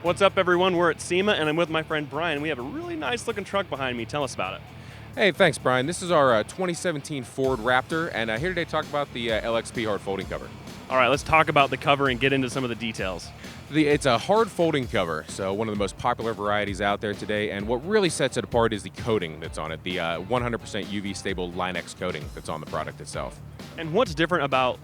What's up, everyone? We're at SEMA, and I'm with my friend Brian. We have a really nice looking truck behind me. Tell us about it. Hey, thanks, Brian. This is our 2017 Ford Raptor, and here today to talk about the LXP Hard Folding cover. All right, let's talk about the cover and get into some of the details. It's a hard folding cover, so one of the most popular varieties out there today, and what really sets it apart is the coating that's on it, the 100% UV stable LineX coating that's on the product itself. And what's different about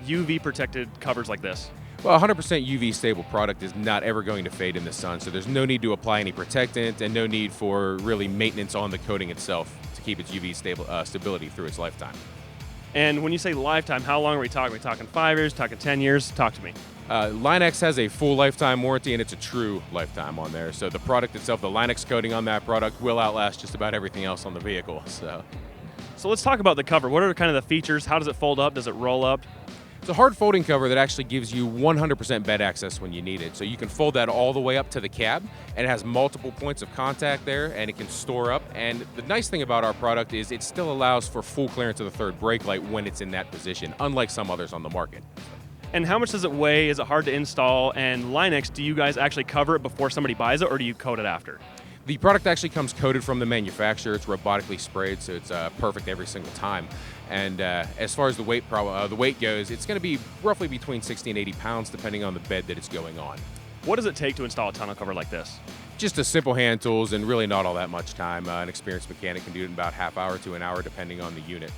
UV protected covers like this? Well, 100% UV stable product is not ever going to fade in the sun, so there's no need to apply any protectant and no need for really maintenance on the coating itself to keep its UV stability through its lifetime. And when you say lifetime, how long are we talking? Are we talking 5 years, talking 10 years? Talk to me. LineX has a full lifetime warranty, and it's a true lifetime on there. So the product itself, the LineX coating on that product, will outlast just about everything else on the vehicle. So let's talk about the cover. What are kind of the features? How does it fold up? Does it roll up? It's a hard folding cover that actually gives you 100% bed access when you need it. So you can fold that all the way up to the cab, and it has multiple points of contact there, and it can store up. And the nice thing about our product is it still allows for full clearance of the third brake light when it's in that position, unlike some others on the market. And how much does it weigh? Is it hard to install? And LineX, do you guys actually cover it before somebody buys it, or do you coat it after? The product actually comes coated from the manufacturer. It's robotically sprayed, so it's perfect every single time. And as far as the weight goes, it's going to be roughly between 60 and 80 pounds, depending on the bed that it's going on. What does it take to install a tonneau cover like this? Just a simple hand tools and really not all that much time. An experienced mechanic can do it in about half hour to an hour, depending on the unit.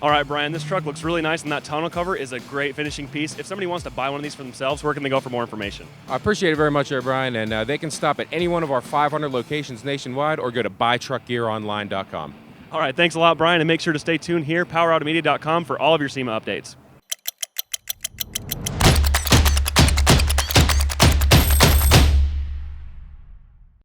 All right, Brian, this truck looks really nice, and that tonneau cover is a great finishing piece. If somebody wants to buy one of these for themselves, where can they go for more information? I appreciate it very much, Brian, and they can stop at any one of our 500 locations nationwide or go to buytruckgearonline.com. All right, thanks a lot, Brian, and make sure to stay tuned here, powerautomedia.com, for all of your SEMA updates.